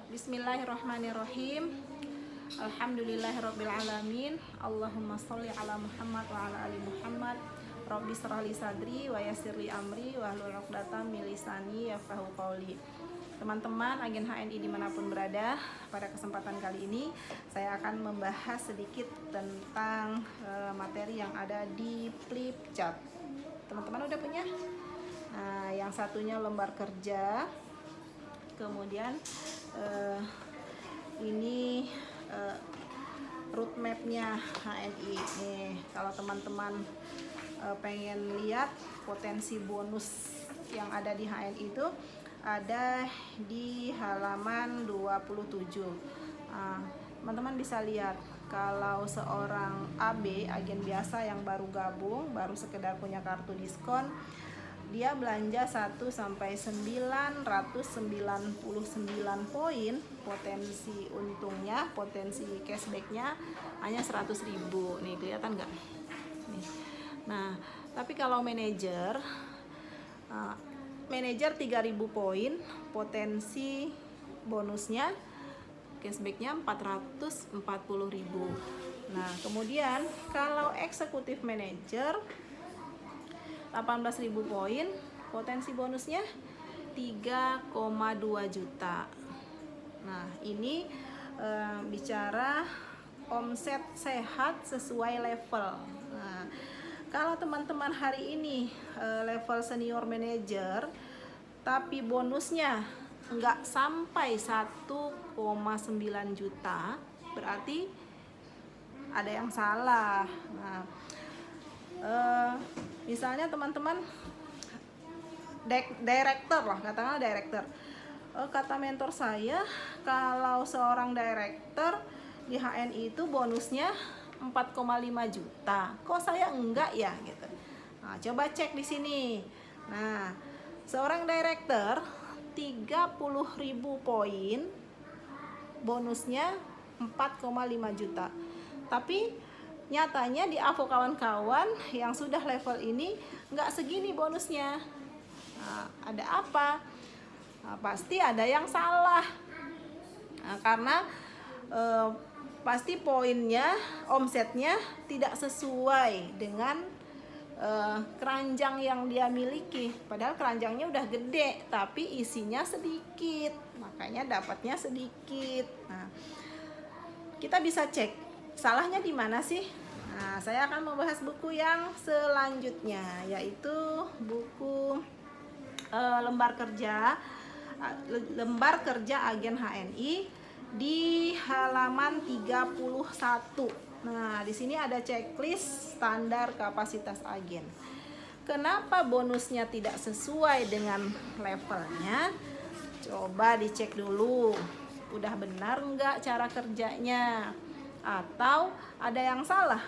Bismillahirrahmanirrahim. Alhamdulillahirrabbilalamin. Allahumma sholli ala Muhammad wa ala ali Muhammad. Rabbi shrah li sadri wa yassir li amri wahlul 'uqdatam min lisani yafqahu qawli. Teman-teman agen HNI dimanapun berada, pada kesempatan kali ini saya akan membahas sedikit tentang materi yang ada di Flipchart. Teman-teman udah punya? Nah, yang satunya lembar kerja, kemudian ini roadmapnya HNI. Nih, kalau teman-teman pengen lihat potensi bonus yang ada di HNI itu ada di halaman 27. Teman-teman bisa lihat kalau seorang AB, agen biasa yang baru gabung, baru sekedar punya kartu diskon, dia belanja 1 sampai 999 poin, potensi untungnya, potensi cashbacknya hanya 100.000. Nih, kelihatan nggak? Nih. Nah, tapi kalau manajer 3.000 poin, potensi bonusnya, cashbacknya 440.000. Nah, kemudian kalau eksekutif manajer 18.000 poin, potensi bonusnya 3,2 juta. Nah, ini bicara omset sehat sesuai level. Nah, kalau teman-teman hari ini level senior manager tapi bonusnya nggak sampai 1,9 juta, berarti ada yang salah. Nah, misalnya teman-teman director lah, katakanlah director. Kata mentor saya, kalau seorang director di HNI itu bonusnya 4,5 juta. Kok saya enggak ya gitu. Nah, coba cek di sini. Nah, seorang director 30.000 poin, bonusnya 4,5 juta. Tapi nyatanya di AVO kawan-kawan yang sudah level ini nggak segini bonusnya. Nah, ada apa? Nah, pasti ada yang salah. Nah, karena pasti poinnya, omsetnya tidak sesuai dengan keranjang yang dia miliki. Padahal keranjangnya udah gede, tapi isinya sedikit, makanya dapatnya sedikit. Nah, kita bisa cek salahnya di mana sih? Nah, saya akan membahas buku yang selanjutnya, yaitu buku lembar kerja agen HNI di halaman 31. Nah, di sini ada checklist standar kapasitas agen. Kenapa bonusnya tidak sesuai dengan levelnya? Coba dicek dulu. Udah benar nggak cara kerjanya? Atau ada yang salah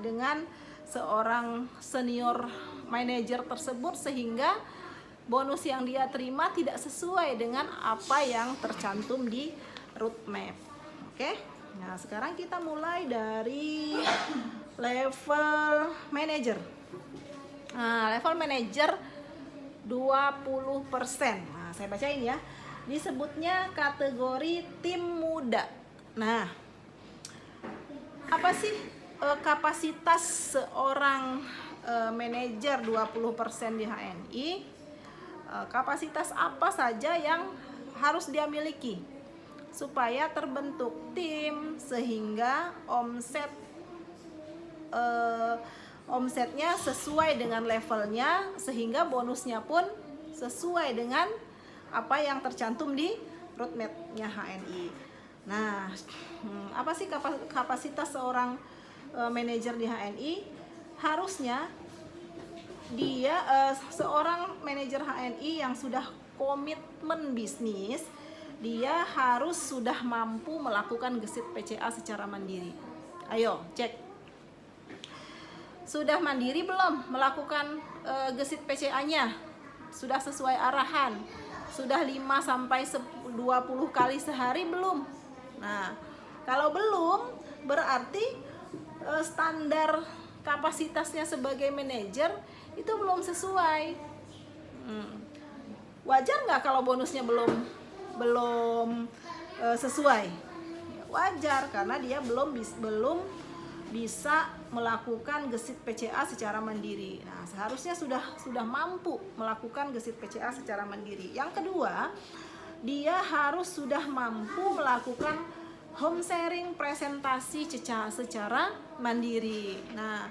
dengan seorang senior manager tersebut sehingga bonus yang dia terima tidak sesuai dengan apa yang tercantum di roadmap. Oke? Nah, sekarang kita mulai dari level manager. Nah, level manager 20%. Nah, saya bacain ya. Disebutnya kategori tim muda. Nah, apa sih kapasitas seorang manajer 20% di HNI? Kapasitas apa saja yang harus dia miliki supaya terbentuk tim sehingga omsetnya sesuai dengan levelnya, sehingga bonusnya pun sesuai dengan apa yang tercantum di roadmapnya HNI. Nah, apa sih kapasitas seorang manajer di HNI? Harusnya dia seorang manajer HNI yang sudah komitmen bisnis, dia harus sudah mampu melakukan gesit PCA secara mandiri. Ayo cek, sudah mandiri belum melakukan gesit PCA-nya? Sudah sesuai arahan? Sudah 5 sampai 20 kali sehari belum? Nah, kalau belum, berarti standar kapasitasnya sebagai manajer itu belum sesuai. Wajar nggak kalau bonusnya belum sesuai. Ya, wajar karena dia belum bisa melakukan gesit PCA secara mandiri. Nah, seharusnya sudah mampu melakukan gesit PCA secara mandiri. Yang kedua, dia harus sudah mampu melakukan home sharing presentasi secara mandiri. Nah,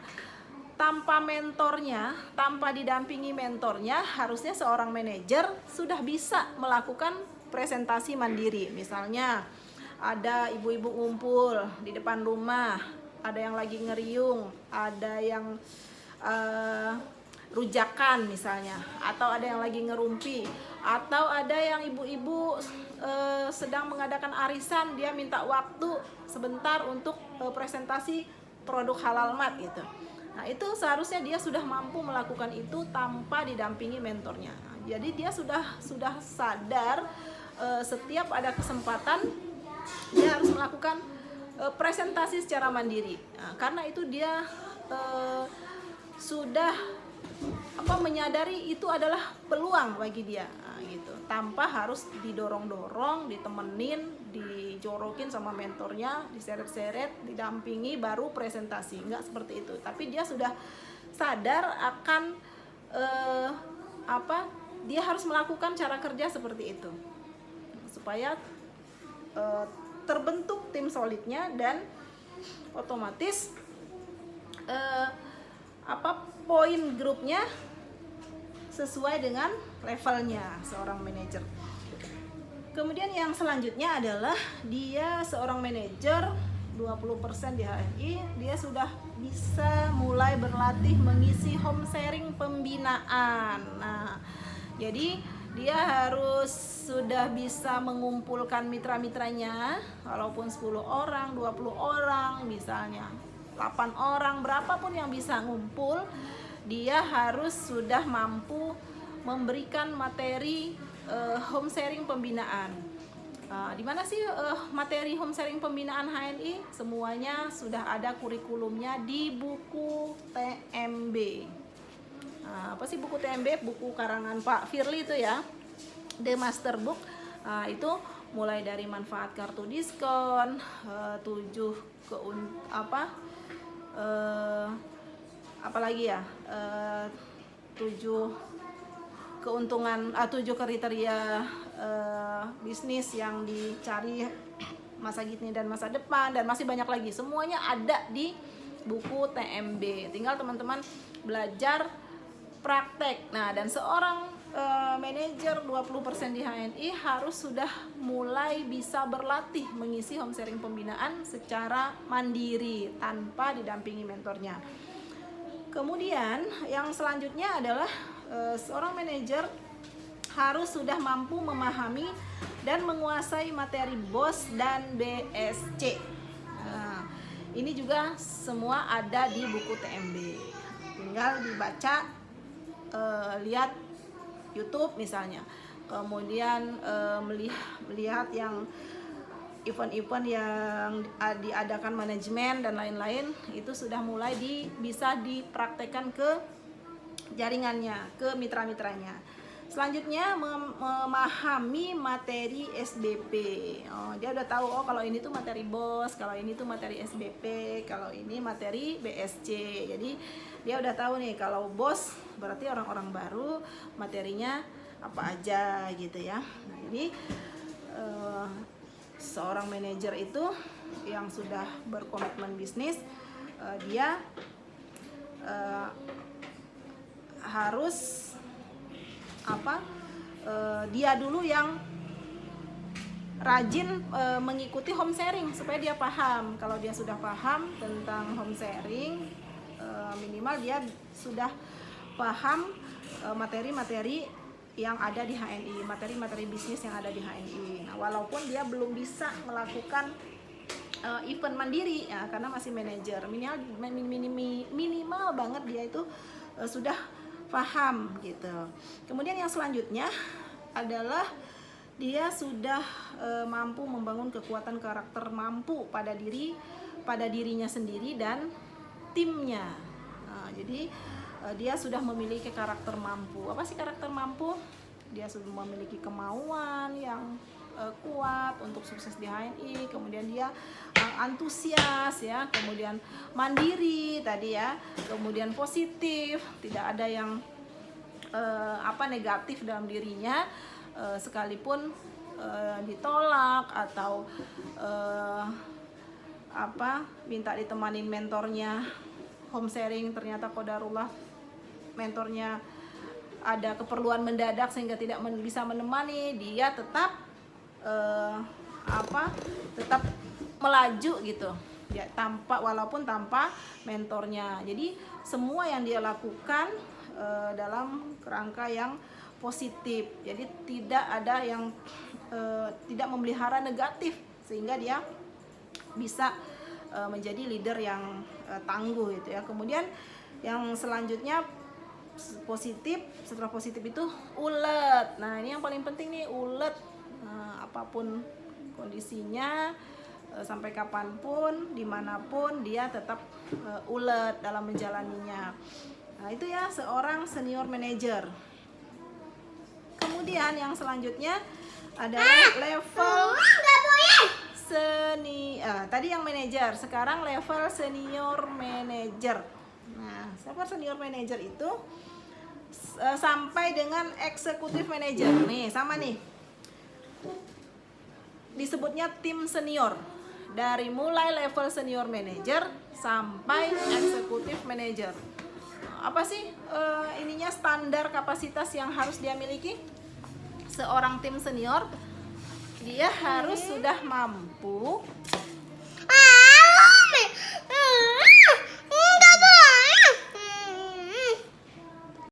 tanpa mentornya, tanpa didampingi mentornya, harusnya seorang manajer sudah bisa melakukan presentasi mandiri. Misalnya ada ibu-ibu ngumpul di depan rumah, ada yang lagi ngeriung, ada yang rujakan misalnya, atau ada yang lagi ngerumpi, atau ada yang ibu-ibu sedang mengadakan arisan, dia minta waktu sebentar untuk presentasi produk halal mat gitu. Nah, itu seharusnya dia sudah mampu melakukan itu tanpa didampingi mentornya. Nah, jadi dia sudah sadar setiap ada kesempatan dia harus melakukan presentasi secara mandiri. Nah, karena itu dia sudah menyadari itu adalah peluang bagi dia, nah, gitu. Tanpa harus didorong-dorong, ditemenin, dijorokin sama mentornya, diseret-seret, didampingi baru presentasi. Enggak seperti itu. Tapi dia sudah sadar akan dia harus melakukan cara kerja seperti itu supaya terbentuk tim solidnya dan otomatis poin grupnya sesuai dengan levelnya seorang manajer. Kemudian yang selanjutnya adalah dia seorang manajer 20% di HNI, dia sudah bisa mulai berlatih mengisi home sharing pembinaan. Nah, jadi dia harus sudah bisa mengumpulkan mitra-mitranya, walaupun 10 orang, 20 orang misalnya, 8 orang, berapapun yang bisa ngumpul, dia harus sudah mampu memberikan materi home sharing pembinaan. Di mana sih materi home sharing pembinaan HNI? Semuanya sudah ada kurikulumnya di buku TMB. Apa sih buku TMB? Buku karangan Pak Firly itu ya, The Master Book. Itu mulai dari manfaat kartu diskon, 7 keuntungan, 7 kriteria bisnis yang dicari masa kini dan masa depan, dan masih banyak lagi. Semuanya ada di buku TMB. Tinggal teman-teman belajar praktek. Nah, dan seorang manajer 20% di HNI harus sudah mulai bisa berlatih mengisi home sharing pembinaan secara mandiri tanpa didampingi mentornya. Kemudian yang selanjutnya adalah seorang manajer harus sudah mampu memahami dan menguasai materi BOS dan BSC. Nah, ini juga semua ada di buku TMB. Tinggal dibaca, lihat YouTube misalnya, kemudian melihat yang event-event yang diadakan manajemen dan lain-lain, itu sudah mulai bisa dipraktekkan ke jaringannya, ke mitra-mitranya. Selanjutnya memahami materi SBP. Dia udah tahu, kalau ini tuh materi BOS, kalau ini tuh materi SBP, kalau ini materi BSC. Jadi dia udah tahu nih, kalau BOS berarti orang-orang baru, materinya apa aja gitu ya. Nah, jadi seorang manajer itu yang sudah berkomitmen bisnis, dia harus dia dulu yang rajin mengikuti home sharing supaya dia paham. Kalau dia sudah paham tentang home sharing, minimal dia sudah paham materi-materi yang ada di HNI, materi-materi bisnis yang ada di HNI. Nah, walaupun dia belum bisa melakukan event mandiri ya, karena masih manajer, minimal banget dia itu sudah paham gitu. Kemudian yang selanjutnya adalah dia sudah mampu membangun kekuatan karakter mampu pada dirinya sendiri dan timnya. Nah, jadi dia sudah memiliki karakter mampu. Apa sih karakter mampu? Dia sudah memiliki kemauan yang kuat untuk sukses di HNI, kemudian dia antusias ya, kemudian mandiri tadi ya, kemudian positif, tidak ada yang negatif dalam dirinya, sekalipun ditolak atau minta ditemanin mentornya home sharing, ternyata qadarullah mentornya ada keperluan mendadak sehingga tidak bisa menemani, dia tetap tetap melaju gitu ya, walaupun tanpa mentornya. Jadi semua yang dia lakukan dalam kerangka yang positif, jadi tidak ada yang tidak memelihara negatif, sehingga dia bisa menjadi leader yang tangguh gitu ya. Kemudian yang selanjutnya positif, setelah positif itu ulet. Nah ini yang paling penting nih, ulet. Apapun kondisinya, sampai kapanpun, dimanapun, dia tetap ulet dalam menjalaninya. Nah itu ya seorang senior manager. Kemudian yang selanjutnya adalah level tadi yang manajer, sekarang level senior manager. Nah, level senior manager itu sampai dengan eksekutif manager. Nih, sama nih. Disebutnya tim senior. Dari mulai level senior manager sampai eksekutif manager. Apa sih ininya standar kapasitas yang harus dia miliki? Seorang tim senior, dia harus sudah mampu